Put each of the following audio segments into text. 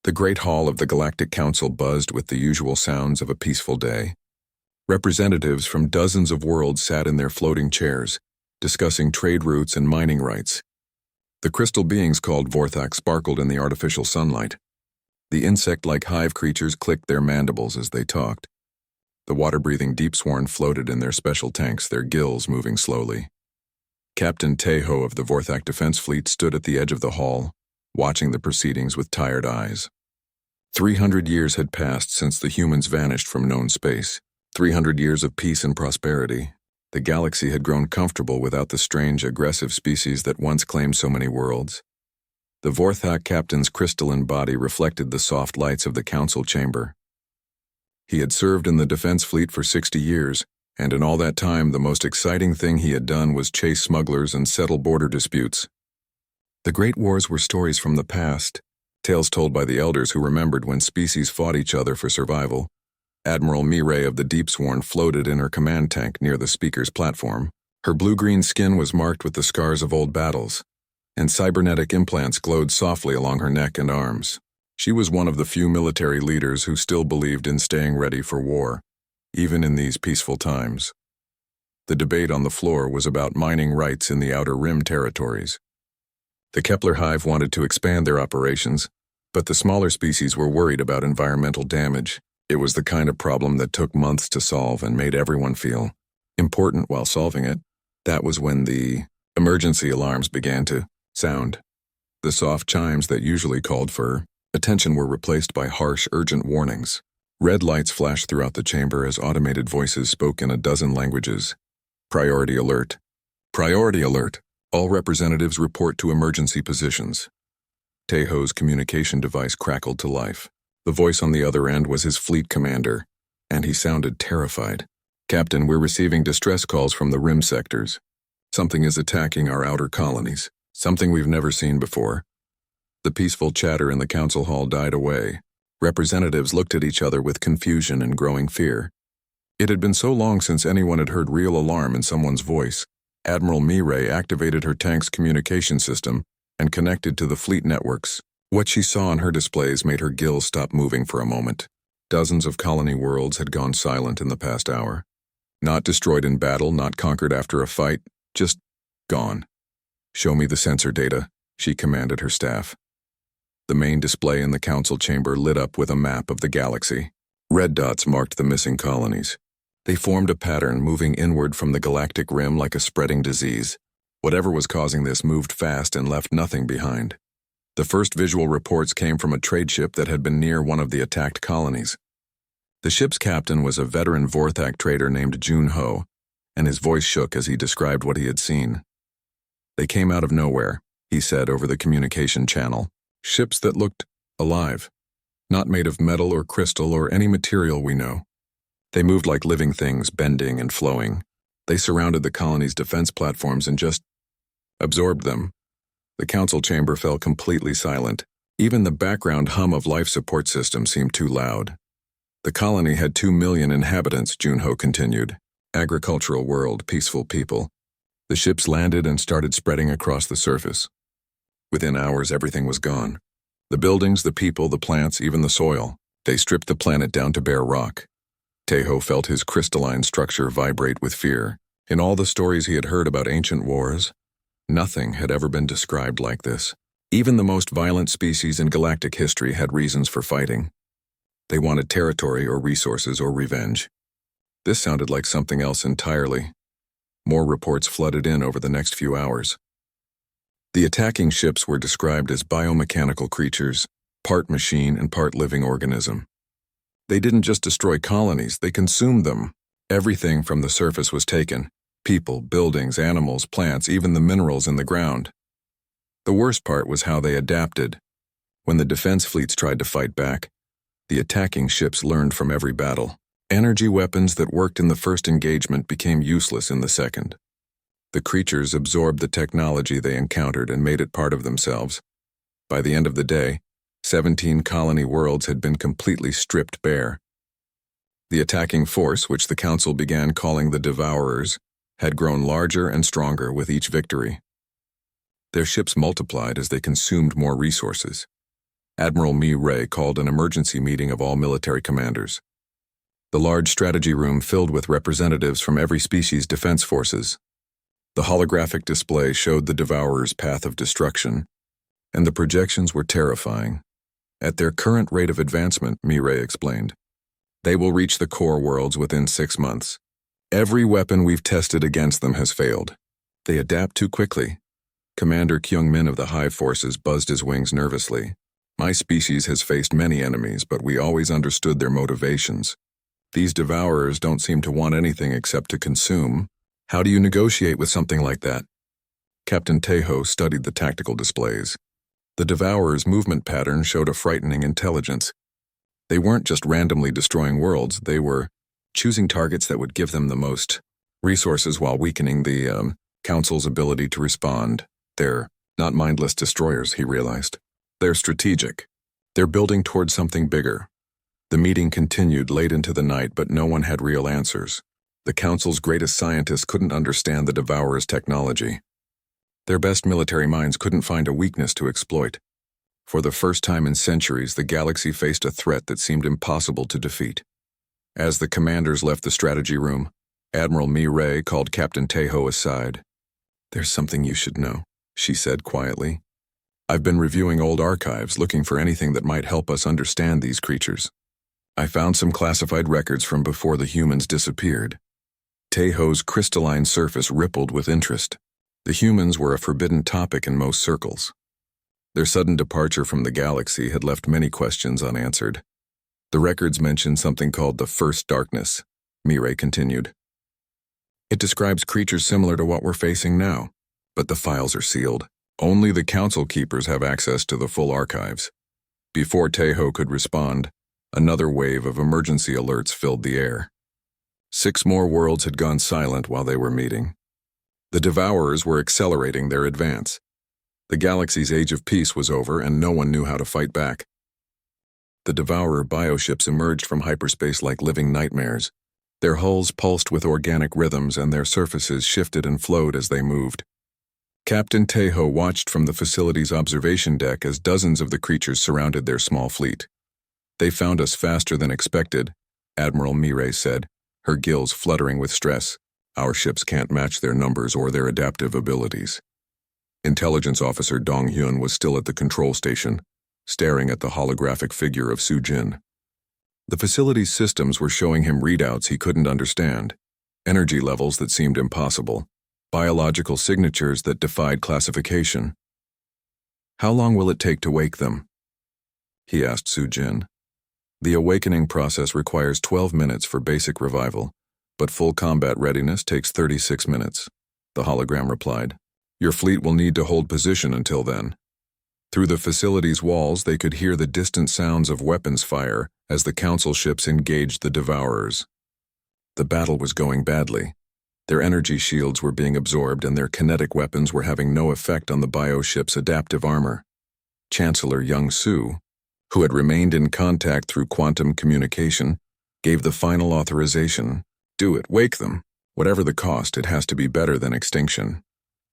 The great hall of the Galactic Council buzzed with the usual sounds of a peaceful day. Representatives from dozens of worlds sat in their floating chairs, discussing trade routes and mining rights. The crystal beings called Vorthak sparkled in the artificial sunlight. The insect-like hive creatures clicked their mandibles as they talked. The water-breathing deepsworn floated in their special tanks, their gills moving slowly. Captain Tejo of the Vorthak Defense Fleet stood at the edge of the hall, watching the proceedings with tired eyes. 300 years had passed since the humans vanished from known space. 300 years of peace and prosperity. The galaxy had grown comfortable without the strange, aggressive species that once claimed so many worlds. The Vorthak captain's crystalline body reflected the soft lights of the council chamber. He had served in the defense fleet for 60 years, and in all that time the most exciting thing he had done was chase smugglers and settle border disputes. The Great Wars were stories from the past, tales told by the elders who remembered when species fought each other for survival. Admiral Mireille of the Deepsworn floated in her command tank near the speaker's platform. Her blue-green skin was marked with the scars of old battles, and cybernetic implants glowed softly along her neck and arms. She was one of the few military leaders who still believed in staying ready for war, even in these peaceful times. The debate on the floor was about mining rights in the Outer Rim territories. The Kepler Hive wanted to expand their operations, but the smaller species were worried about environmental damage. It was the kind of problem that took months to solve and made everyone feel important while solving it. That was when the emergency alarms began to sound. The soft chimes that usually called for attention were replaced by harsh, urgent warnings. Red lights flashed throughout the chamber as automated voices spoke in a dozen languages. Priority alert. Priority alert. All representatives report to emergency positions. Tejo's communication device crackled to life. The voice on the other end was his fleet commander, and he sounded terrified. Captain, we're receiving distress calls from the rim sectors. Something is attacking our outer colonies. Something we've never seen before. The peaceful chatter in the council hall died away. Representatives looked at each other with confusion and growing fear. It had been so long since anyone had heard real alarm in someone's voice. Admiral Mireille activated her tank's communication system and connected to the fleet networks. What she saw on her displays made her gills stop moving for a moment. Dozens of colony worlds had gone silent in the past hour. Not destroyed in battle, not conquered after a fight, just gone. Show me the sensor data, she commanded her staff. The main display in the council chamber lit up with a map of the galaxy. Red dots marked the missing colonies. They formed a pattern moving inward from the galactic rim like a spreading disease. Whatever was causing this moved fast and left nothing behind. The first visual reports came from a trade ship that had been near one of the attacked colonies. The ship's captain was a veteran Vorthak trader named Jun Ho, and his voice shook as he described what he had seen. They came out of nowhere, he said over the communication channel. Ships that looked alive, not made of metal or crystal or any material we know. They moved like living things, bending and flowing. They surrounded the colony's defense platforms and just absorbed them. The council chamber fell completely silent. Even the background hum of life support systems seemed too loud. The colony had 2 million inhabitants, Junho continued. Agricultural world, peaceful people. The ships landed and started spreading across the surface. Within hours, everything was gone. The buildings, the people, the plants, even the soil. They stripped the planet down to bare rock. Tejo felt his crystalline structure vibrate with fear. In all the stories he had heard about ancient wars, nothing had ever been described like this. Even the most violent species in galactic history had reasons for fighting. They wanted territory or resources or revenge. This sounded like something else entirely. More reports flooded in over the next few hours. The attacking ships were described as biomechanical creatures, part machine and part living organism. They didn't just destroy colonies, they consumed them. Everything from the surface was taken. People, buildings, animals, plants, even the minerals in the ground. The worst part was how they adapted. When the defense fleets tried to fight back, the attacking ships learned from every battle. Energy weapons that worked in the first engagement became useless in the second. The creatures absorbed the technology they encountered and made it part of themselves. By the end of the day, 17 colony worlds had been completely stripped bare. The attacking force, which the Council began calling the Devourers, had grown larger and stronger with each victory. Their ships multiplied as they consumed more resources. Admiral Mi Ray called an emergency meeting of all military commanders. The large strategy room filled with representatives from every species' defense forces. The holographic display showed the Devourer's path of destruction, and the projections were terrifying. At their current rate of advancement, Mi Ray explained, they will reach the core worlds within 6 months. Every weapon we've tested against them has failed. They adapt too quickly. Commander Kyung-min of the Hive Forces buzzed his wings nervously. My species has faced many enemies, but we always understood their motivations. These Devourers don't seem to want anything except to consume. How do you negotiate with something like that? Captain Tejo studied the tactical displays. The Devourers' movement pattern showed a frightening intelligence. They weren't just randomly destroying worlds, they were choosing targets that would give them the most resources while weakening the Council's ability to respond. They're not mindless destroyers, he realized. They're strategic. They're building towards something bigger. The meeting continued late into the night, but no one had real answers. The Council's greatest scientists couldn't understand the Devourer's technology. Their best military minds couldn't find a weakness to exploit. For the first time in centuries, the galaxy faced a threat that seemed impossible to defeat. As the commanders left the strategy room, Admiral Mi Ray called Captain Tejo aside. There's something you should know, she said quietly. I've been reviewing old archives, looking for anything that might help us understand these creatures. I found some classified records from before the humans disappeared. Tejo's crystalline surface rippled with interest. The humans were a forbidden topic in most circles. Their sudden departure from the galaxy had left many questions unanswered. The records mentioned something called the First Darkness, Mi Ray continued. It describes creatures similar to what we're facing now, but the files are sealed. Only the Council Keepers have access to the full archives. Before Tejo could respond, another wave of emergency alerts filled the air. 6 more worlds had gone silent while they were meeting. The Devourers were accelerating their advance. The galaxy's age of peace was over, and no one knew how to fight back. The Devourer bioships emerged from hyperspace like living nightmares. Their hulls pulsed with organic rhythms, and their surfaces shifted and flowed as they moved. Captain Tejo watched from the facility's observation deck as dozens of the creatures surrounded their small fleet. They found us faster than expected, Admiral Mi Ray said, her gills fluttering with stress. Our ships can't match their numbers or their adaptive abilities. Intelligence Officer Dong Hyun was still at the control station, staring at the holographic figure of Su Jin. The facility's systems were showing him readouts he couldn't understand, energy levels that seemed impossible, biological signatures that defied classification. How long will it take to wake them? He asked Su Jin. The awakening process requires 12 minutes for basic revival, but full combat readiness takes 36 minutes, the hologram replied. Your fleet will need to hold position until then. Through the facility's walls, they could hear the distant sounds of weapons fire as the Council ships engaged the Devourers. The battle was going badly. Their energy shields were being absorbed, and their kinetic weapons were having no effect on the bioship's adaptive armor. Chancellor Young Su, who had remained in contact through quantum communication, gave the final authorization. Do it, wake them. Whatever the cost, it has to be better than extinction.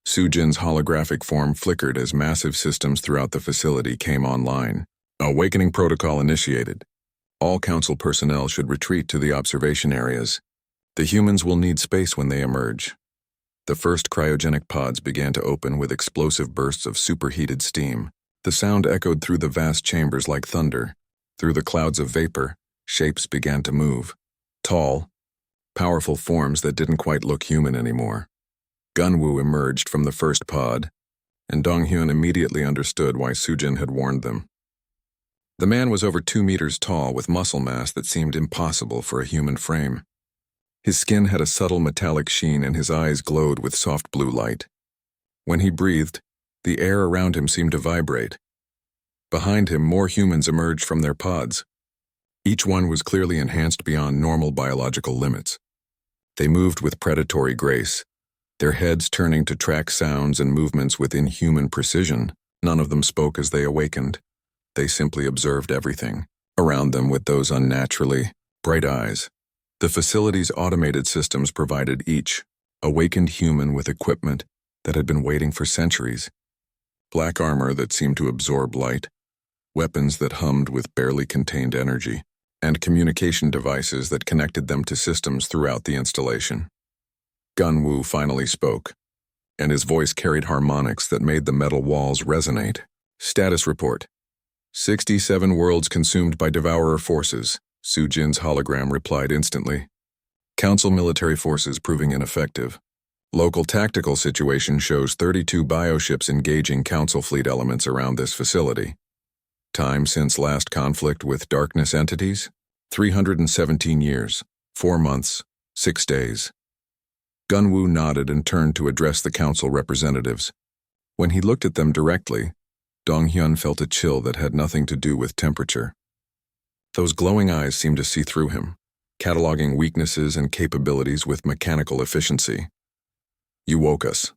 Su Jin's holographic form flickered as massive systems throughout the facility came online. Awakening protocol initiated. All Council personnel should retreat to the observation areas. The humans will need space when they emerge. The first cryogenic pods began to open with explosive bursts of superheated steam. The sound echoed through the vast chambers like thunder. Through the clouds of vapor, shapes began to move. Tall, powerful forms that didn't quite look human anymore. Gunwoo emerged from the first pod, and Dong-hyun immediately understood why Su Jin had warned them. The man was over 2 meters tall with muscle mass that seemed impossible for a human frame. His skin had a subtle metallic sheen and his eyes glowed with soft blue light. When he breathed, the air around him seemed to vibrate. Behind him, more humans emerged from their pods. Each one was clearly enhanced beyond normal biological limits. They moved with predatory grace, their heads turning to track sounds and movements with inhuman precision. None of them spoke as they awakened. They simply observed everything around them with those unnaturally bright eyes. The facility's automated systems provided each awakened human with equipment that had been waiting for centuries. Black armor that seemed to absorb light, weapons that hummed with barely contained energy, and communication devices that connected them to systems throughout the installation. Gunwoo finally spoke, and his voice carried harmonics that made the metal walls resonate. Status report. 67 worlds consumed by Devourer forces. Sujin's hologram replied instantly. Council military forces proving ineffective. Local tactical situation shows 32 bioships engaging Council fleet elements around this facility. Time since last conflict with darkness entities? 317 years, 4 months, 6 days. Gunwoo nodded and turned to address the Council representatives. When he looked at them directly, Donghyun felt a chill that had nothing to do with temperature. Those glowing eyes seemed to see through him, cataloging weaknesses and capabilities with mechanical efficiency. "You woke us,"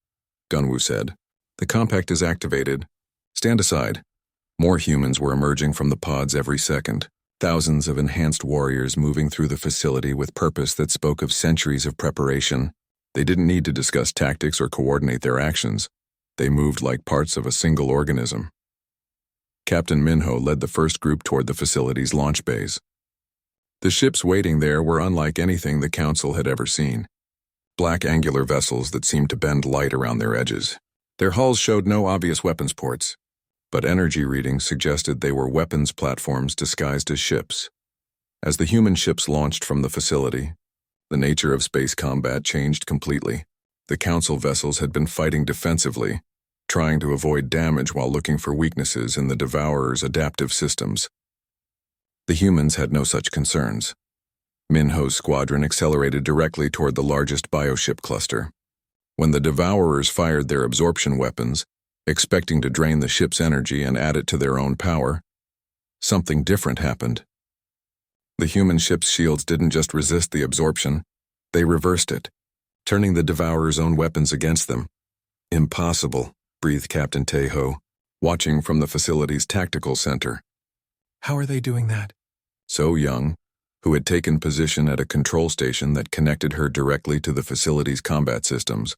Gunwoo said. "The compact is activated. Stand aside." More humans were emerging from the pods every second, thousands of enhanced warriors moving through the facility with purpose that spoke of centuries of preparation. They didn't need to discuss tactics or coordinate their actions. They moved like parts of a single organism. Captain Minho led the first group toward the facility's launch bays. The ships waiting there were unlike anything the Council had ever seen. Black angular vessels that seemed to bend light around their edges. Their hulls showed no obvious weapons ports, but energy readings suggested they were weapons platforms disguised as ships. As the human ships launched from the facility, the nature of space combat changed completely. The Council vessels had been fighting defensively, trying to avoid damage while looking for weaknesses in the Devourer's adaptive systems. The humans had no such concerns. Minho's squadron accelerated directly toward the largest bioship cluster. When the Devourers fired their absorption weapons, expecting to drain the ship's energy and add it to their own power, something different happened. The human ship's shields didn't just resist the absorption, they reversed it, turning the Devourer's own weapons against them. "Impossible," breathed Captain Taeho, watching from the facility's tactical center. "How are they doing that?" So Young, who had taken position at a control station that connected her directly to the facility's combat systems,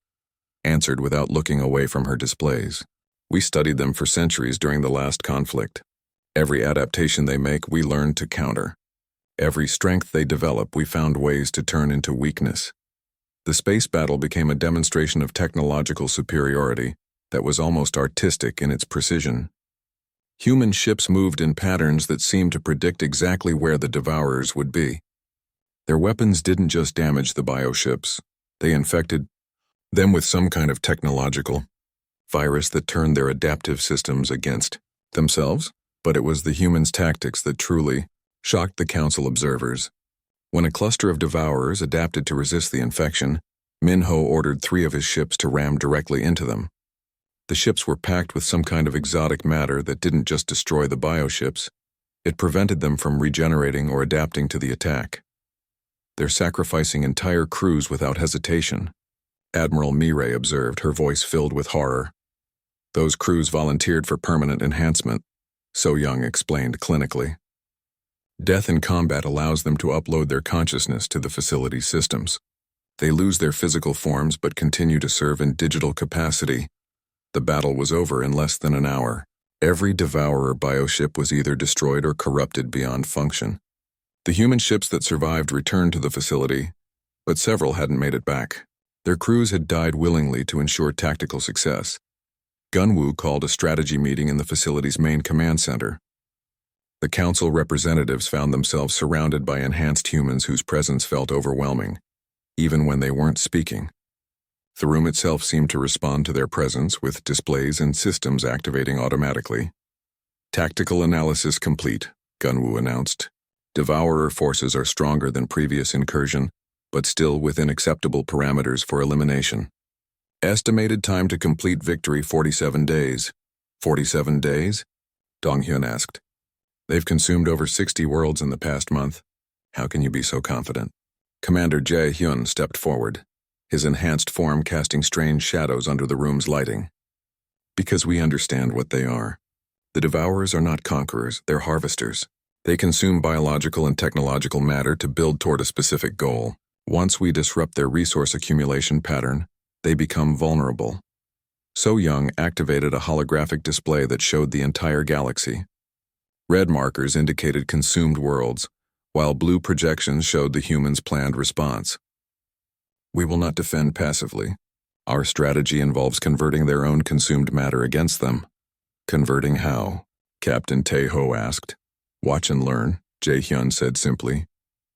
answered without looking away from her displays. "We studied them for centuries during the last conflict. Every adaptation they make, we learn to counter. Every strength they develop, we found ways to turn into weakness." The space battle became a demonstration of technological superiority that was almost artistic in its precision. Human ships moved in patterns that seemed to predict exactly where the Devourers would be. Their weapons didn't just damage the bioships, they infected them with some kind of technological virus that turned their adaptive systems against themselves. But it was the humans' tactics that truly shocked the Council observers. When a cluster of Devourers adapted to resist the infection, Minho ordered 3 of his ships to ram directly into them. The ships were packed with some kind of exotic matter that didn't just destroy the bioships, it prevented them from regenerating or adapting to the attack. They're sacrificing entire crews without hesitation, Admiral Mireille observed, her voice filled with horror. "Those crews volunteered for permanent enhancement," So Young explained clinically. "Death in combat allows them to upload their consciousness to the facility's systems. They lose their physical forms but continue to serve in digital capacity." The battle was over in less than an hour. Every Devourer bioship was either destroyed or corrupted beyond function. The human ships that survived returned to the facility, but several hadn't made it back. Their crews had died willingly to ensure tactical success. Gunwoo called a strategy meeting in the facility's main command center. The Council representatives found themselves surrounded by enhanced humans whose presence felt overwhelming, even when they weren't speaking. The room itself seemed to respond to their presence with displays and systems activating automatically. "Tactical analysis complete," Gunwoo announced. "Devourer forces are stronger than previous incursion, but still within acceptable parameters for elimination. Estimated time to complete victory 47 days. 47 days? Donghyun asked. "They've consumed over 60 worlds in the past month. How can you be so confident?" Commander Jae-hyun stepped forward, his enhanced form casting strange shadows under the room's lighting. "Because we understand what they are. The Devourers are not conquerors, they're harvesters. They consume biological and technological matter to build toward a specific goal. Once we disrupt their resource accumulation pattern, they become vulnerable." So Young activated a holographic display that showed the entire galaxy. Red markers indicated consumed worlds, while blue projections showed the humans' planned response. We will not defend passively. Our strategy involves converting their own consumed matter against them. Converting how? Captain Tae-ho asked. Watch and learn, Jae-hyun said simply.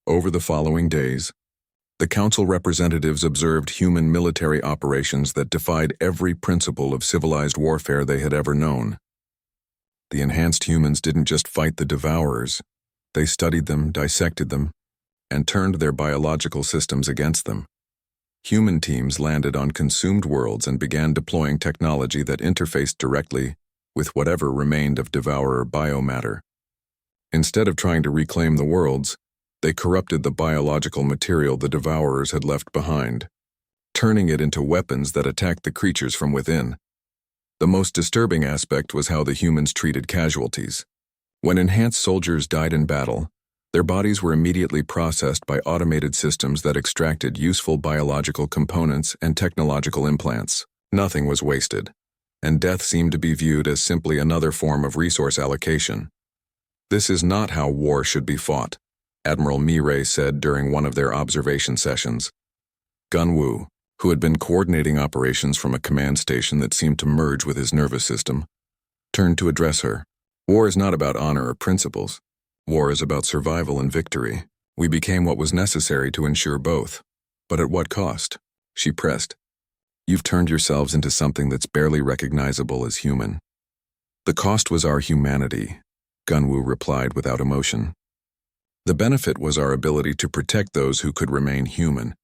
Over the following days, the council representatives observed human military operations that defied every principle of civilized warfare they had ever known. The enhanced humans didn't just fight the devourers. They studied them, dissected them, and turned their biological systems against them. Human teams landed on consumed worlds and began deploying technology that interfaced directly with whatever remained of devourer biomatter. Instead of trying to reclaim the worlds, they corrupted the biological material the devourers had left behind, turning it into weapons that attacked the creatures from within. The most disturbing aspect was how the humans treated casualties. When enhanced soldiers died in battle, their bodies were immediately processed by automated systems that extracted useful biological components and technological implants. Nothing was wasted, and death seemed to be viewed as simply another form of resource allocation. This is not how war should be fought, Admiral Mi-rae said during one of their observation sessions. Gun-woo, who had been coordinating operations from a command station that seemed to merge with his nervous system, turned to address her. War is not about honor or principles. War is about survival and victory. We became what was necessary to ensure both. But at what cost? She pressed. You've turned yourselves into something that's barely recognizable as human. The cost was our humanity, Gun-woo replied without emotion. The benefit was our ability to protect those who could remain human.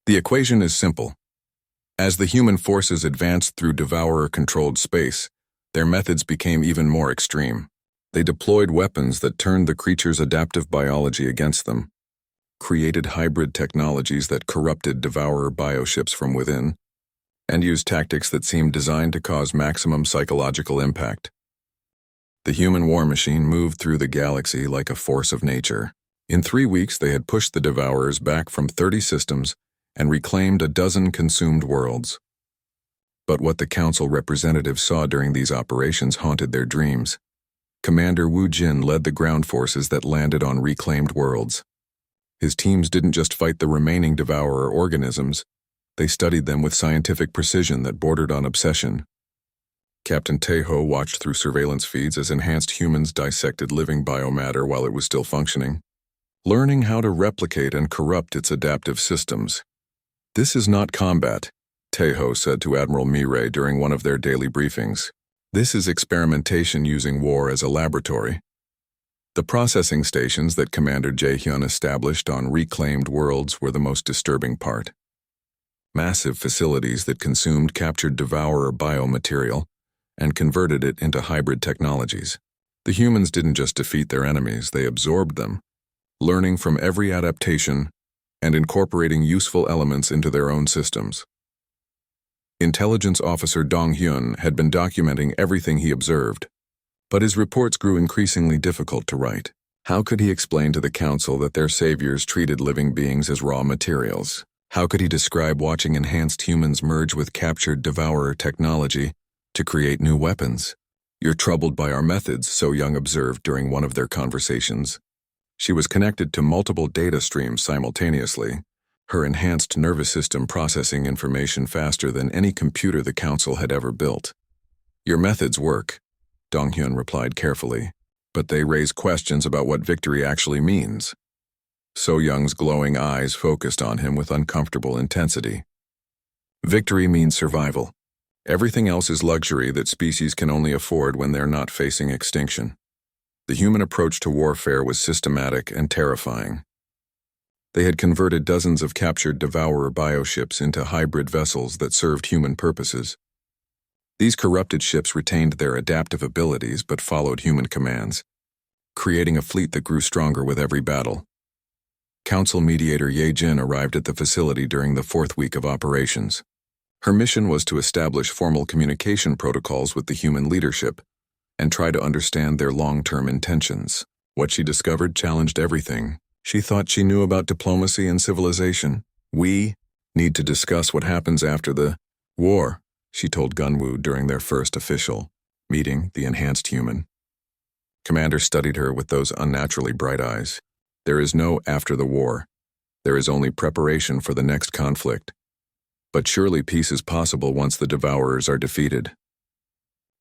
The equation is simple. As the human forces advanced through devourer-controlled space, their methods became even more extreme. They deployed weapons that turned the creatures' adaptive biology against them, created hybrid technologies that corrupted devourer bioships from within, and used tactics that seemed designed to cause maximum psychological impact. The human war machine moved through the galaxy like a force of nature. In 3 weeks, they had pushed the devourers back from 30 systems and reclaimed a dozen consumed worlds. But what the council representatives saw during these operations haunted their dreams. Commander Woo Jin led the ground forces that landed on reclaimed worlds. His teams didn't just fight the remaining devourer organisms, they studied them with scientific precision that bordered on obsession. Captain Tae-ho watched through surveillance feeds as enhanced humans dissected living biomatter while it was still functioning, learning how to replicate and corrupt its adaptive systems. This is not combat, Tae-ho said to Admiral Mi-rae during one of their daily briefings. This is experimentation using war as a laboratory. The processing stations that Commander Jae-hyun established on reclaimed worlds were the most disturbing part. Massive facilities that consumed captured devourer biomaterial and converted it into hybrid technologies. The humans didn't just defeat their enemies, they absorbed them, learning from every adaptation and incorporating useful elements into their own systems. Intelligence Officer Dong-hyun had been documenting everything he observed, but his reports grew increasingly difficult to write. How could he explain to the council that their saviors treated living beings as raw materials? How could he describe watching enhanced humans merge with captured devourer technology to create new weapons? You're troubled by our methods, So Young observed during one of their conversations. She was connected to multiple data streams simultaneously, her enhanced nervous system processing information faster than any computer the council had ever built. Your methods work, Dong-hyun replied carefully, but they raise questions about what victory actually means. So Young's glowing eyes focused on him with uncomfortable intensity. Victory means survival. Everything else is luxury that species can only afford when they're not facing extinction. The human approach to warfare was systematic and terrifying. They had converted dozens of captured devourer bioships into hybrid vessels that served human purposes. These corrupted ships retained their adaptive abilities but followed human commands, creating a fleet that grew stronger with every battle. Council mediator Ye Jin arrived at the facility during the 4th week of operations. Her mission was to establish formal communication protocols with the human leadership and try to understand their long-term intentions. What she discovered challenged everything. She thought she knew about diplomacy and civilization. We need to discuss what happens after the war, she told Gun-woo during their first official meeting, the enhanced human. Commander studied her with those unnaturally bright eyes. There is no after the war. There is only preparation for the next conflict. But surely peace is possible once the Devourers are defeated.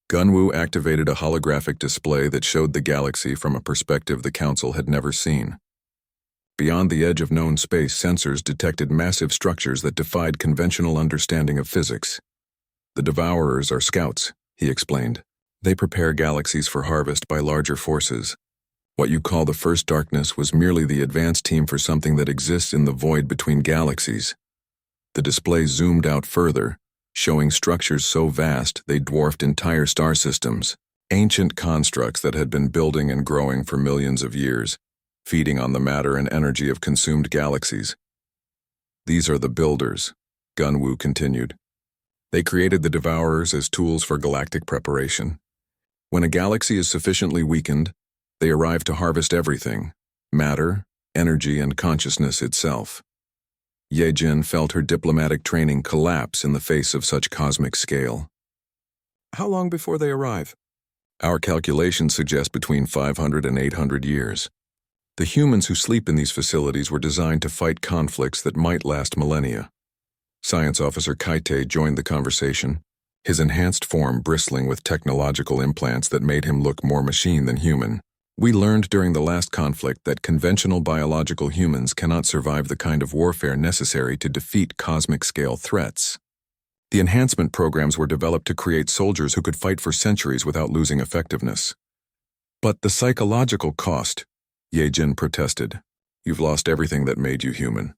Gunwoo activated a holographic display that showed the galaxy from a perspective the Council had never seen. Beyond the edge of known space, sensors detected massive structures that defied conventional understanding of physics. The Devourers are scouts, he explained. They prepare galaxies for harvest by larger forces. What you call the First Darkness was merely the advance team for something that exists in the void between galaxies. The display zoomed out further, showing structures so vast they dwarfed entire star systems, ancient constructs that had been building and growing for millions of years, feeding on the matter and energy of consumed galaxies. These are the Builders, Gunwoo continued. They created the Devourers as tools for galactic preparation. When a galaxy is sufficiently weakened, they arrive to harvest everything, matter, energy, and consciousness itself. Ye-Jin felt her diplomatic training collapse in the face of such cosmic scale. How long before they arrive? Our calculations suggest between 500 and 800 years. The humans who sleep in these facilities were designed to fight conflicts that might last millennia. Science Officer Kaite joined the conversation, his enhanced form bristling with technological implants that made him look more machine than human. We learned during the last conflict that conventional biological humans cannot survive the kind of warfare necessary to defeat cosmic-scale threats. The enhancement programs were developed to create soldiers who could fight for centuries without losing effectiveness. But the psychological cost, Ye-Jin protested. You've lost everything that made you human.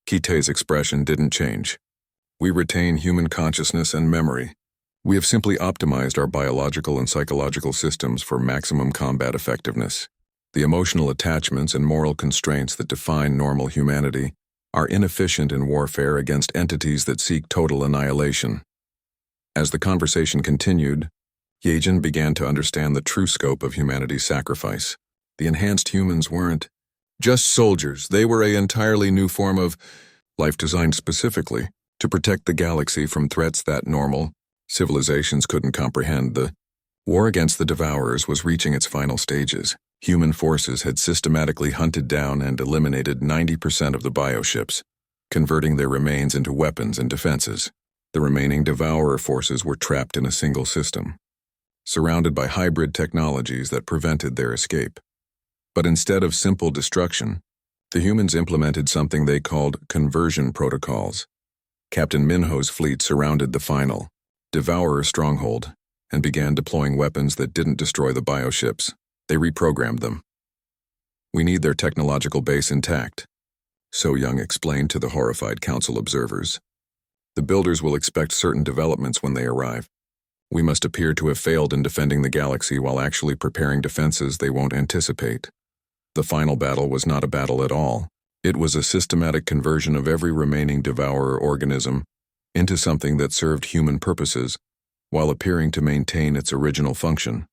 Kite's expression didn't change. We retain human consciousness and memory. We have simply optimized our biological and psychological systems for maximum combat effectiveness. The emotional attachments and moral constraints that define normal humanity are inefficient in warfare against entities that seek total annihilation. As the conversation continued, Ye-Jin began to understand the true scope of humanity's sacrifice. The enhanced humans weren't just soldiers. They were an entirely new form of life designed specifically to protect the galaxy from threats that normal civilizations couldn't comprehend. The war against the Devourers was reaching its final stages. Human forces had systematically hunted down and eliminated 90% of the bioships, converting their remains into weapons and defenses. The remaining Devourer forces were trapped in a single system, surrounded by hybrid technologies that prevented their escape. But instead of simple destruction, the humans implemented something they called conversion protocols. Captain Minho's fleet surrounded the final Devourer stronghold and began deploying weapons that didn't destroy the bioships. They reprogrammed them. We need their technological base intact, So Young explained to the horrified council observers. The Builders will expect certain developments when they arrive. We must appear to have failed in defending the galaxy while actually preparing defenses they won't anticipate. The final battle was not a battle at all. It was a systematic conversion of every remaining Devourer organism into something that served human purposes, while appearing to maintain its original function.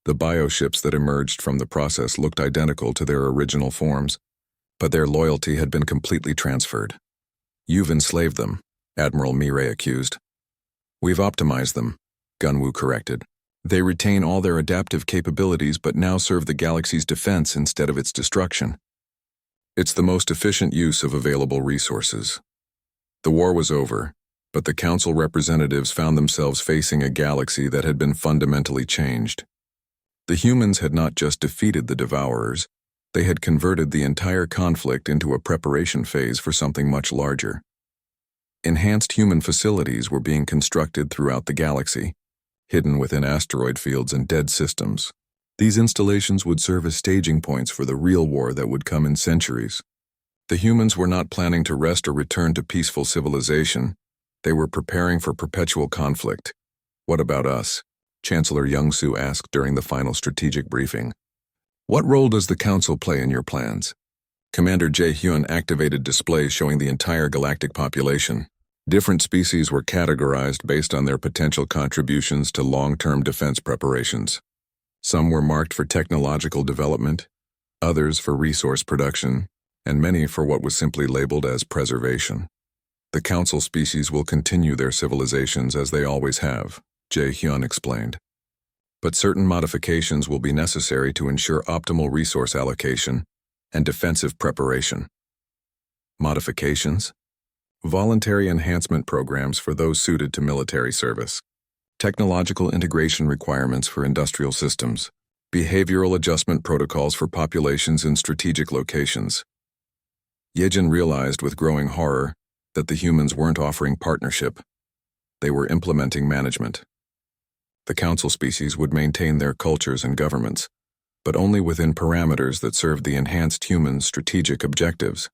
The bioships that emerged from the process looked identical to their original forms, but their loyalty had been completely transferred. You've enslaved them, Admiral Mirai accused. We've optimized them, Gunwoo corrected. They retain all their adaptive capabilities but now serve the galaxy's defense instead of its destruction. It's the most efficient use of available resources. The war was over, but the council representatives found themselves facing a galaxy that had been fundamentally changed. The humans had not just defeated the Devourers, they had converted the entire conflict into a preparation phase for something much larger. Enhanced human facilities were being constructed throughout the galaxy, hidden within asteroid fields and dead systems. These installations would serve as staging points for the real war that would come in centuries. The humans were not planning to rest or return to peaceful civilization. They were preparing for perpetual conflict. What about us? Chancellor Young-Soo asked during the final strategic briefing. What role does the Council play in your plans? Commander Jae-hyun activated displays showing the entire galactic population. Different species were categorized based on their potential contributions to long-term defense preparations. Some were marked for technological development, others for resource production, and many for what was simply labeled as preservation. The Council species will continue their civilizations as they always have, Jae-hyun explained. but certain modifications will be necessary to ensure optimal resource allocation and defensive preparation. Modifications? Voluntary enhancement programs for those suited to military service. Technological integration requirements for industrial systems. Behavioral adjustment protocols for populations in strategic locations. Yejin realized with growing horror that the humans weren't offering partnership. They were implementing management. The council species would maintain their cultures and governments, but only within parameters that served the enhanced humans' strategic objectives.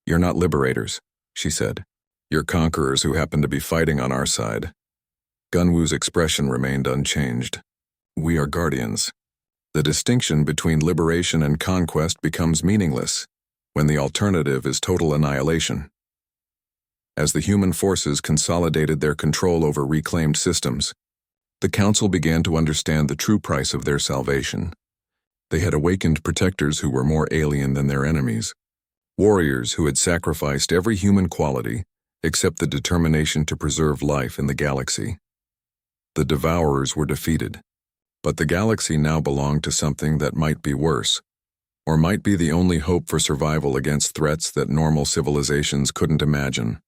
"You're not liberators," she said. "You're conquerors who happen to be fighting on our side." Gunwu's expression remained unchanged. "We are guardians." The distinction between liberation and conquest becomes meaningless when the alternative is total annihilation. As the human forces consolidated their control over reclaimed systems, the Council began to understand the true price of their salvation. They had awakened protectors who were more alien than their enemies, warriors who had sacrificed every human quality except the determination to preserve life in the galaxy. The Devourers were defeated, but the galaxy now belonged to something that might be worse, or might be the only hope for survival against threats that normal civilizations couldn't imagine.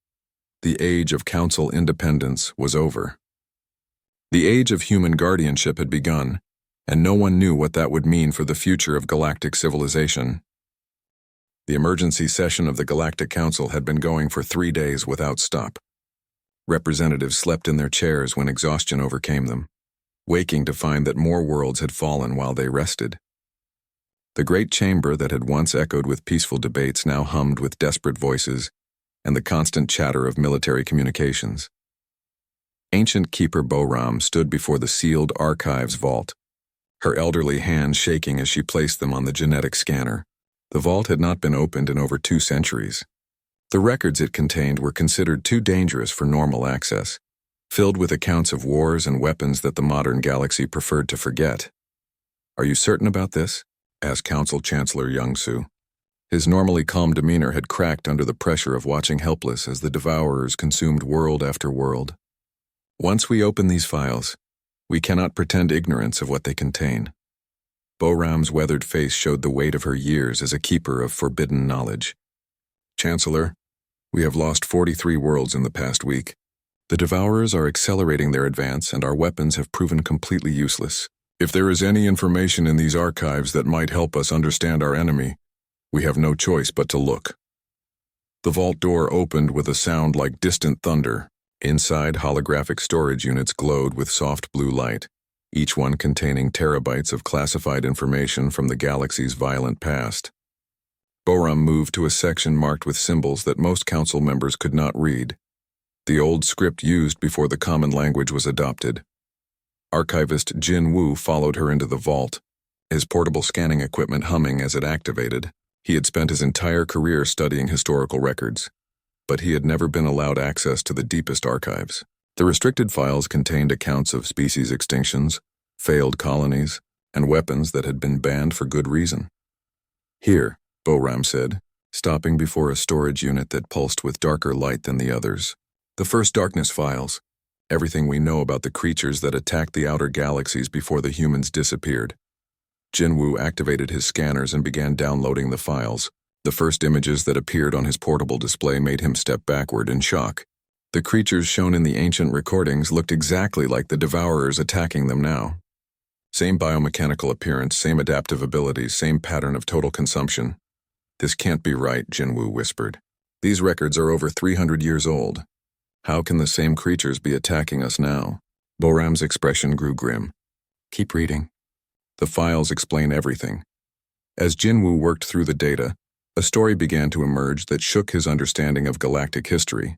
The age of Council independence was over. The age of human guardianship had begun, and no one knew what that would mean for the future of galactic civilization. The emergency session of the Galactic Council had been going for 3 days without stop. Representatives slept in their chairs when exhaustion overcame them, waking to find that more worlds had fallen while they rested. The great chamber that had once echoed with peaceful debates now hummed with desperate voices and the constant chatter of military communications. Ancient Keeper Boram stood before the sealed archives vault, her elderly hands shaking as she placed them on the genetic scanner. The vault had not been opened in over 2 centuries. The records it contained were considered too dangerous for normal access, filled with accounts of wars and weapons that the modern galaxy preferred to forget. "Are you certain about this?" asked Council Chancellor Youngsu. His normally calm demeanor had cracked under the pressure of watching helpless as the Devourers consumed world after world. "Once we open these files, we cannot pretend ignorance of what they contain." Boram's weathered face showed the weight of her years as a keeper of forbidden knowledge. "Chancellor, we have lost 43 worlds in the past week. The Devourers are accelerating their advance and our weapons have proven completely useless. If there is any information in these archives that might help us understand our enemy, we have no choice but to look." The vault door opened with a sound like distant thunder. Inside, holographic storage units glowed with soft blue light, each one containing terabytes of classified information from the galaxy's violent past. Boram moved to a section marked with symbols that most council members could not read, the old script used before the common language was adopted. Archivist Jin Wu followed her into the vault, his portable scanning equipment humming as it activated. He had spent his entire career studying historical records, but he had never been allowed access to the deepest archives. The restricted files contained accounts of species extinctions, failed colonies, and weapons that had been banned for good reason. "Here," Boram said, stopping before a storage unit that pulsed with darker light than the others. "The first darkness files, everything we know about the creatures that attacked the outer galaxies before the humans disappeared." Jinwoo activated his scanners and began downloading the files. The first images that appeared on his portable display made him step backward in shock. The creatures shown in the ancient recordings looked exactly like the Devourers attacking them now. Same biomechanical appearance, same adaptive abilities, same pattern of total consumption. "This can't be right," Jinwoo whispered. "These records are over 300 years old. How can the same creatures be attacking us now?" Boram's expression grew grim. "Keep reading. The files explain everything." As Jinwoo worked through the data, a story began to emerge that shook his understanding of galactic history.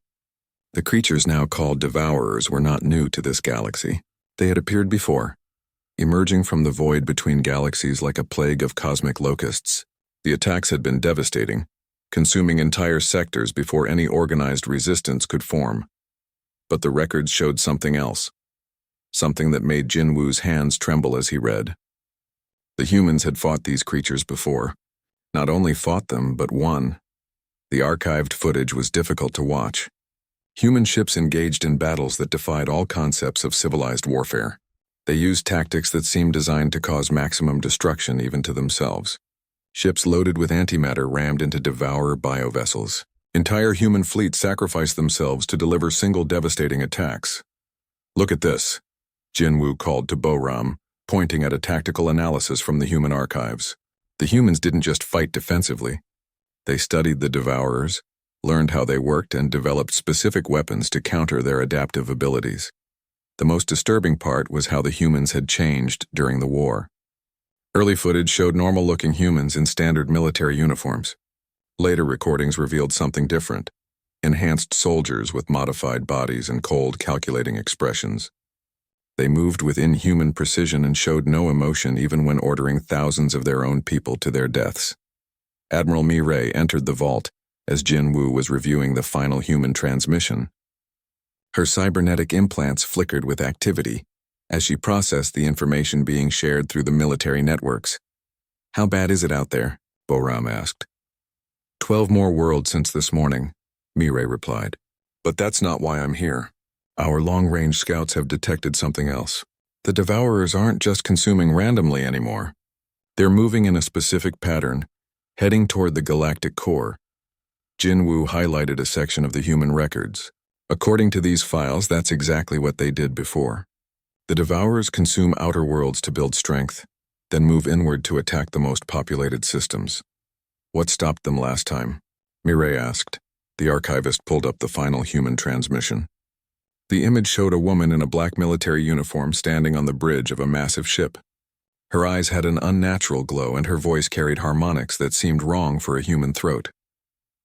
The creatures now called Devourers were not new to this galaxy. They had appeared before, emerging from the void between galaxies like a plague of cosmic locusts. The attacks had been devastating, consuming entire sectors before any organized resistance could form. But the records showed something else, something that made Jinwoo's hands tremble as he read. The humans had fought these creatures before. Not only fought them, but won. The archived footage was difficult to watch. Human ships engaged in battles that defied all concepts of civilized warfare. They used tactics that seemed designed to cause maximum destruction even to themselves. Ships loaded with antimatter rammed into devourer biovessels. Entire human fleets sacrificed themselves to deliver single devastating attacks. "Look at this," Jinwoo called to Bo-Ram, pointing at a tactical analysis from the human archives. The humans didn't just fight defensively. They studied the devourers, learned how they worked, and developed specific weapons to counter their adaptive abilities. The most disturbing part was how the humans had changed during the war. Early footage showed normal-looking humans in standard military uniforms. Later recordings revealed something different: enhanced soldiers with modified bodies and cold, calculating expressions. They moved with inhuman precision and showed no emotion even when ordering thousands of their own people to their deaths. Admiral Mireille entered the vault as Jinwoo was reviewing the final human transmission. Her cybernetic implants flickered with activity as she processed the information being shared through the military networks. "How bad is it out there?" Bo-Ram asked. 12 more worlds since this morning," Mireille replied. "But that's not why I'm here. Our long-range scouts have detected something else. The devourers aren't just consuming randomly anymore. They're moving in a specific pattern, heading toward the galactic core." Jinwoo highlighted a section of the human records. "According to these files, that's exactly what they did before. The devourers consume outer worlds to build strength, then move inward to attack the most populated systems." "What stopped them last time?" Mireille asked. The archivist pulled up the final human transmission. The image showed a woman in a black military uniform standing on the bridge of a massive ship. Her eyes had an unnatural glow and her voice carried harmonics that seemed wrong for a human throat.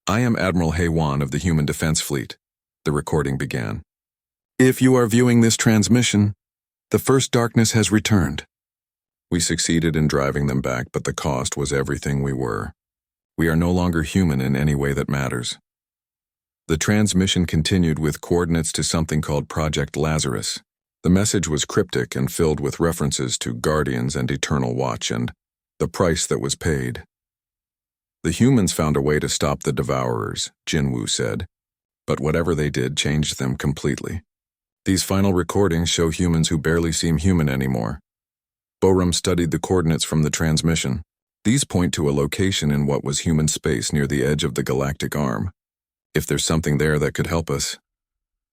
"I am Admiral Haewon of the Human Defense Fleet," the recording began. "If you are viewing this transmission, the first darkness has returned. We succeeded in driving them back, but the cost was everything we were. We are no longer human in any way that matters." The transmission continued with coordinates to something called Project Lazarus. The message was cryptic and filled with references to Guardians and Eternal Watch and the price that was paid. "The humans found a way to stop the devourers," Jinwoo said, "but whatever they did changed them completely. These final recordings show humans who barely seem human anymore." Bo-Ram studied the coordinates from the transmission. These point to a location in what was human space near the edge of the galactic arm. "If there's something there that could help us."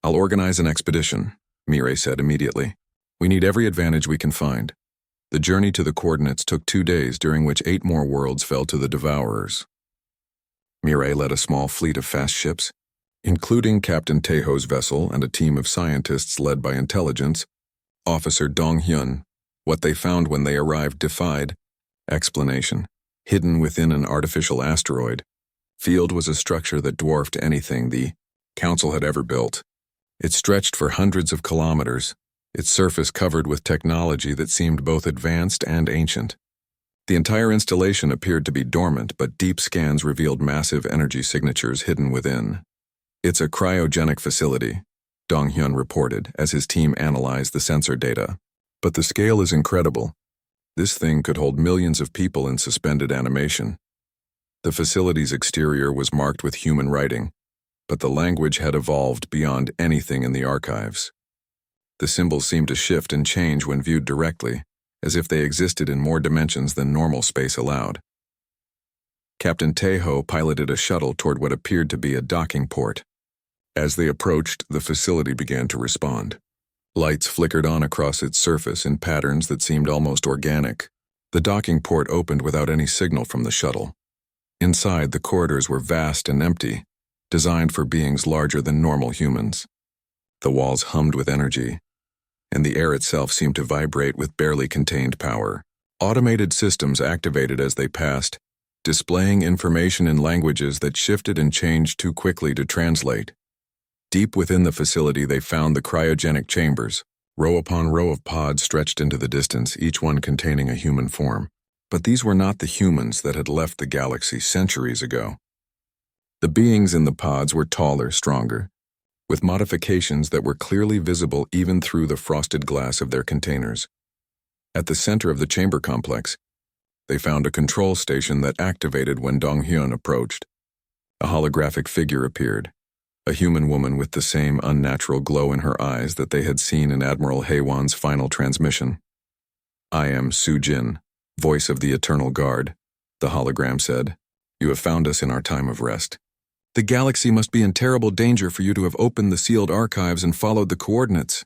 "I'll organize an expedition," Mireille said immediately. "We need every advantage we can find." The journey to the coordinates took 2 days, during which 8 more worlds fell to the devourers. Mireille led a small fleet of fast ships, including Captain Taeho's vessel and a team of scientists led by intelligence Officer Dong-hyun. What they found when they arrived defied explanation. Hidden within an artificial asteroid field was a structure that dwarfed anything the Council had ever built. It stretched for hundreds of kilometers, its surface covered with technology that seemed both advanced and ancient. The entire installation appeared to be dormant, but deep scans revealed massive energy signatures hidden within. "It's a cryogenic facility," Dong-hyun reported as his team analyzed the sensor data. "But the scale is incredible. This thing could hold millions of people in suspended animation." The facility's exterior was marked with human writing, but the language had evolved beyond anything in the archives. The symbols seemed to shift and change when viewed directly, as if they existed in more dimensions than normal space allowed. Captain Taeho piloted a shuttle toward what appeared to be a docking port. As they approached, the facility began to respond. Lights flickered on across its surface in patterns that seemed almost organic. The docking port opened without any signal from the shuttle. Inside, the corridors were vast and empty, designed for beings larger than normal humans. The walls hummed with energy, and the air itself seemed to vibrate with barely contained power. Automated systems activated as they passed, displaying information in languages that shifted and changed too quickly to translate. Deep within the facility, they found the cryogenic chambers. Row upon row of pods stretched into the distance, each one containing a human form. But these were not the humans that had left the galaxy centuries ago. The beings in the pods were taller, stronger, with modifications that were clearly visible even through the frosted glass of their containers. At the center of the chamber complex, they found a control station that activated when Dong-hyun approached. A holographic figure appeared, a human woman with the same unnatural glow in her eyes that they had seen in Admiral Haywan's final transmission. "I am Su Jin, voice of the Eternal Guard," the hologram said. "You have found us in our time of rest. The galaxy must be in terrible danger for you to have opened the sealed archives and followed the coordinates."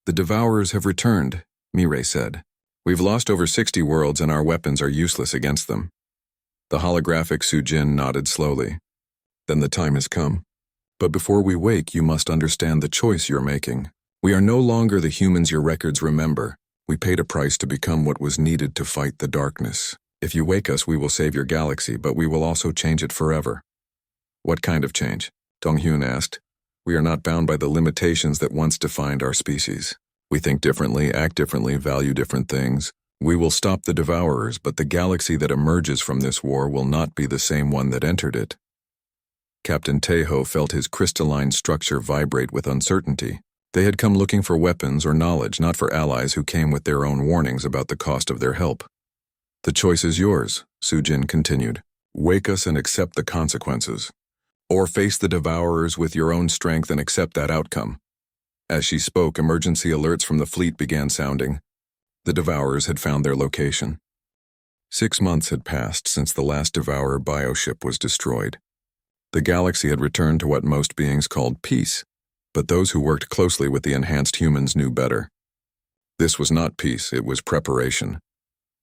"The Devourers have returned," Mireille said. "We've lost over 60 worlds and our weapons are useless against them." The holographic Su Jin nodded slowly. "Then the time has come. But before we wake, you must understand the choice you're making. We are no longer the humans your records remember. We paid a price to become what was needed to fight the darkness. If you wake us, we will save your galaxy, but we will also change it forever." "What kind of change?" Donghyun asked. "We are not bound by the limitations that once defined our species. We think differently, act differently, value different things. We will stop the Devourers, but the galaxy that emerges from this war will not be the same one that entered it." Captain Tejo felt his crystalline structure vibrate with uncertainty. They had come looking for weapons or knowledge, not for allies who came with their own warnings about the cost of their help. "The choice is yours," Su Jin continued. "Wake us and accept the consequences. Or face the Devourers with your own strength and accept that outcome." As she spoke, emergency alerts from the fleet began sounding. The Devourers had found their location. 6 months had passed since the last Devourer bioship was destroyed. The galaxy had returned to what most beings called peace, but those who worked closely with the enhanced humans knew better. This was not peace, it was preparation.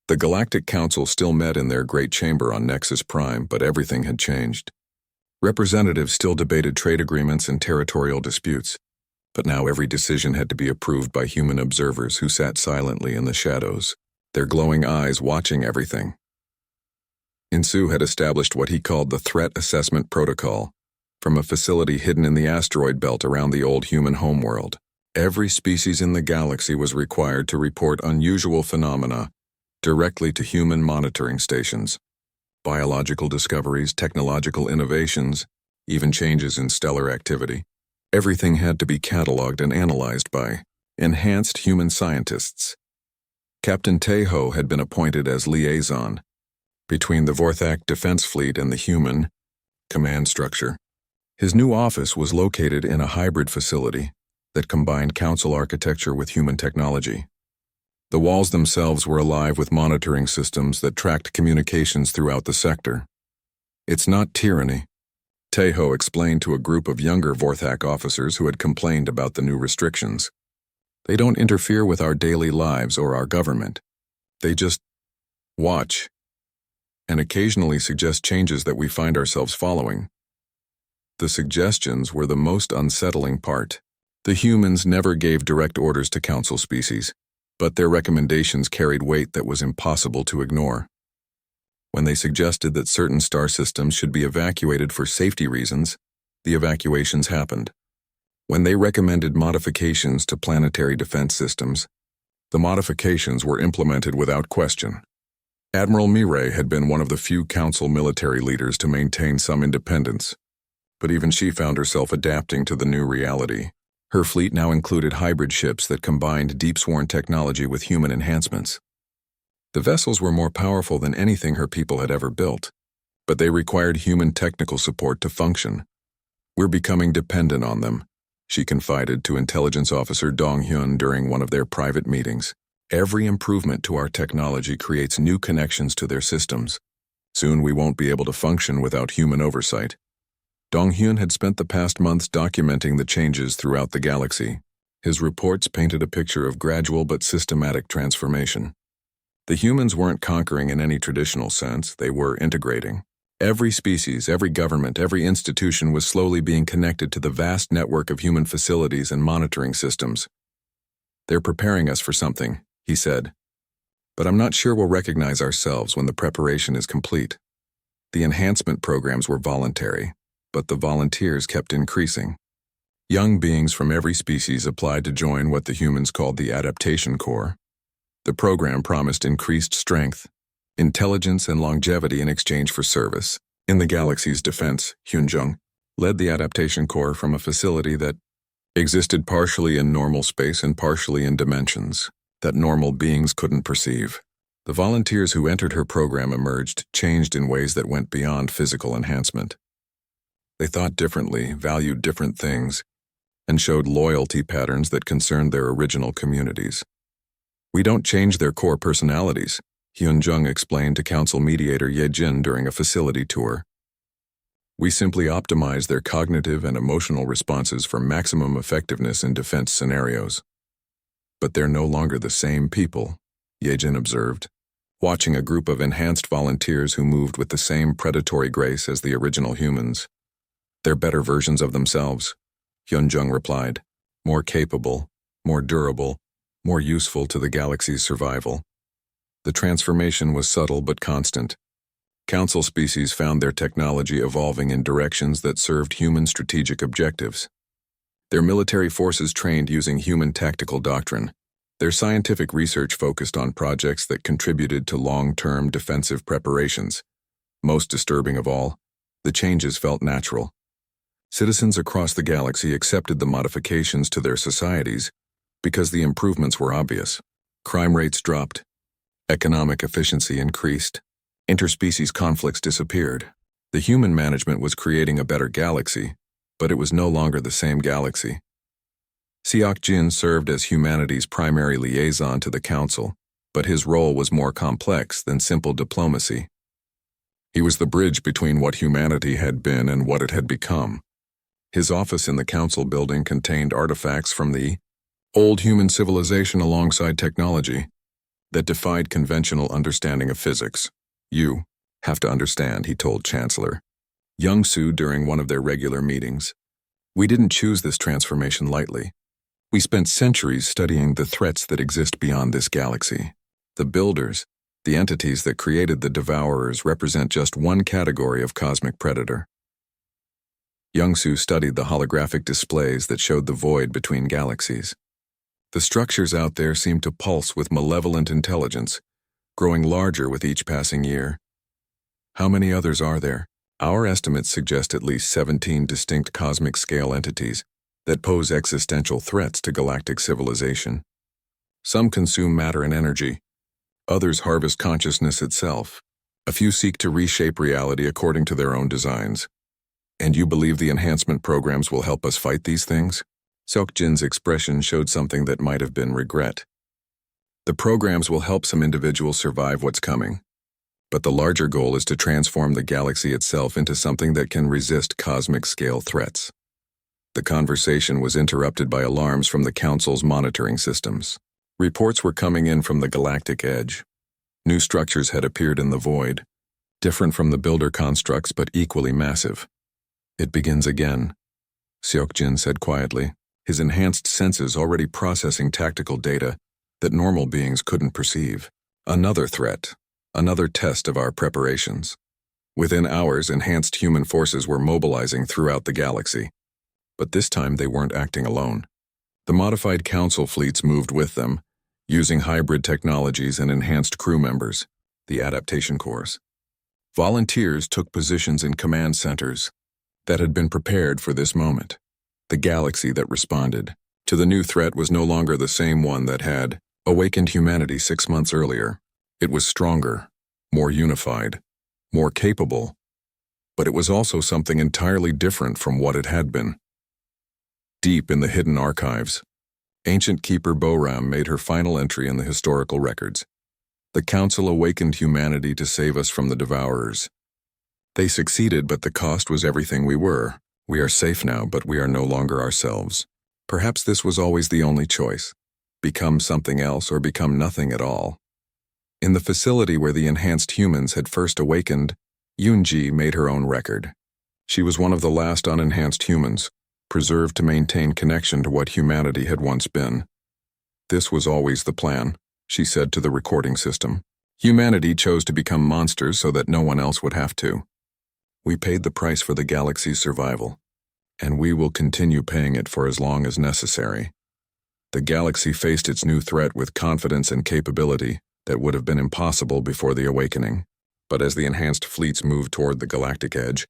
The Galactic Council still met in their great chamber on Nexus Prime, but everything had changed. Representatives still debated trade agreements and territorial disputes, but now every decision had to be approved by human observers who sat silently in the shadows, their glowing eyes watching everything. Insu had established what he called the Threat Assessment Protocol, from a facility hidden in the asteroid belt around the old human homeworld. Every species in the galaxy was required to report unusual phenomena directly to human monitoring stations. Biological discoveries, technological innovations, even changes in stellar activity. Everything had to be cataloged and analyzed by enhanced human scientists. Captain Tejo had been appointed as liaison between the Vorthak Defense Fleet and the human command structure. His new office was located in a hybrid facility that combined council architecture with human technology. The walls themselves were alive with monitoring systems that tracked communications throughout the sector. "It's not tyranny," Tejo explained to a group of younger Vorthak officers who had complained about the new restrictions. "They don't interfere with our daily lives or our government. They just watch and occasionally suggest changes that we find ourselves following." The suggestions were the most unsettling part. The humans never gave direct orders to council species, but their recommendations carried weight that was impossible to ignore. When they suggested that certain star systems should be evacuated for safety reasons, the evacuations happened. When they recommended modifications to planetary defense systems, the modifications were implemented without question. Admiral Mireille had been one of the few council military leaders to maintain some independence, but even she found herself adapting to the new reality. Her fleet now included hybrid ships that combined deep-sworn technology with human enhancements. The vessels were more powerful than anything her people had ever built, but they required human technical support to function. "We're becoming dependent on them," she confided to Intelligence Officer Donghyun during one of their private meetings. "Every improvement to our technology creates new connections to their systems. Soon we won't be able to function without human oversight." Donghyun had spent the past months documenting the changes throughout the galaxy. His reports painted a picture of gradual but systematic transformation. The humans weren't conquering in any traditional sense, they were integrating. Every species, every government, every institution was slowly being connected to the vast network of human facilities and monitoring systems. "They're preparing us for something," he said. "But I'm not sure we'll recognize ourselves when the preparation is complete." The enhancement programs were voluntary, but the volunteers kept increasing. Young beings from every species applied to join what the humans called the Adaptation Corps. The program promised increased strength, intelligence, and longevity in exchange for service. In the galaxy's defense, Hyunjung led the Adaptation Corps from a facility that existed partially in normal space and partially in dimensions that normal beings couldn't perceive. The volunteers who entered her program emerged changed in ways that went beyond physical enhancement. They thought differently, valued different things, and showed loyalty patterns that concerned their original communities. "We don't change their core personalities," Hyun-jung explained to council mediator Ye-jin during a facility tour. "We simply optimize their cognitive and emotional responses for maximum effectiveness in defense scenarios." "But they're no longer the same people," Ye-jin observed, watching a group of enhanced volunteers who moved with the same predatory grace as the original humans. "They're better versions of themselves," Hyun-jung replied, "more capable, more durable, more useful to the galaxy's survival." The transformation was subtle but constant. Council species found their technology evolving in directions that served human strategic objectives. Their military forces trained using human tactical doctrine. Their scientific research focused on projects that contributed to long-term defensive preparations. Most disturbing of all, the changes felt natural. Citizens across the galaxy accepted the modifications to their societies because the improvements were obvious. Crime rates dropped. Economic efficiency increased. Interspecies conflicts disappeared. The human management was creating a better galaxy, but it was no longer the same galaxy. Seok-jin served as humanity's primary liaison to the council, but his role was more complex than simple diplomacy. He was the bridge between what humanity had been and what it had become. His office in the council building contained artifacts from the old human civilization alongside technology that defied conventional understanding of physics. "You have to understand," he told Chancellor Young-soo during one of their regular meetings. "We didn't choose this transformation lightly. We spent centuries studying the threats that exist beyond this galaxy. The builders, the entities that created the devourers, represent just one category of cosmic predator." Young-soo studied the holographic displays that showed the void between galaxies. The structures out there seemed to pulse with malevolent intelligence, growing larger with each passing year. "How many others are there?" "Our estimates suggest at least 17 distinct cosmic-scale entities that pose existential threats to galactic civilization. Some consume matter and energy. Others harvest consciousness itself. A few seek to reshape reality according to their own designs." "And you believe the enhancement programs will help us fight these things?" Seok-jin's expression showed something that might have been regret. "The programs will help some individuals survive what's coming. But the larger goal is to transform the galaxy itself into something that can resist cosmic-scale threats." The conversation was interrupted by alarms from the Council's monitoring systems. Reports were coming in from the galactic edge. New structures had appeared in the void, different from the builder constructs but equally massive. "It begins again," Seok-jin said quietly, his enhanced senses already processing tactical data that normal beings couldn't perceive. "Another threat, another test of our preparations." Within hours, enhanced human forces were mobilizing throughout the galaxy. But this time they weren't acting alone. The modified council fleets moved with them, using hybrid technologies and enhanced crew members, the adaptation corps. Volunteers took positions in command centers that had been prepared for this moment. The galaxy that responded to the new threat was no longer the same one that had awakened humanity 6 months earlier. It was stronger, more unified, more capable, but it was also something entirely different from what it had been. Deep in the hidden archives, ancient keeper Boram made her final entry in the historical records. "The Council awakened humanity to save us from the Devourers. They succeeded, but the cost was everything we were. We are safe now, but we are no longer ourselves. Perhaps this was always the only choice. Become something else or become nothing at all." In the facility where the enhanced humans had first awakened, Yoon-ji made her own record. She was one of the last unenhanced humans, preserved to maintain connection to what humanity had once been. "This was always the plan," she said to the recording system. "Humanity chose to become monsters so that no one else would have to. We paid the price for the galaxy's survival, and we will continue paying it for as long as necessary." The galaxy faced its new threat with confidence and capability that would have been impossible before the awakening. But as the enhanced fleets moved toward the galactic edge,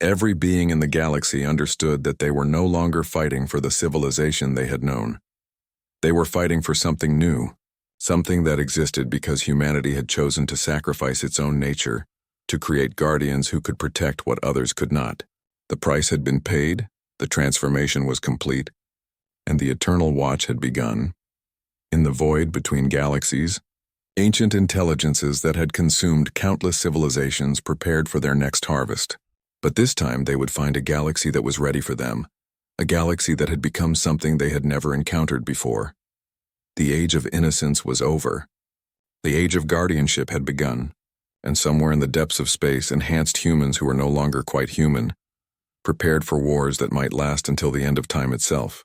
every being in the galaxy understood that they were no longer fighting for the civilization they had known. They were fighting for something new, something that existed because humanity had chosen to sacrifice its own nature to create guardians who could protect what others could not. The price had been paid, the transformation was complete, and the eternal watch had begun. In the void between galaxies, ancient intelligences that had consumed countless civilizations prepared for their next harvest. But this time they would find a galaxy that was ready for them, a galaxy that had become something they had never encountered before. The age of innocence was over. The age of guardianship had begun, and somewhere in the depths of space, enhanced humans who were no longer quite human, prepared for wars that might last until the end of time itself.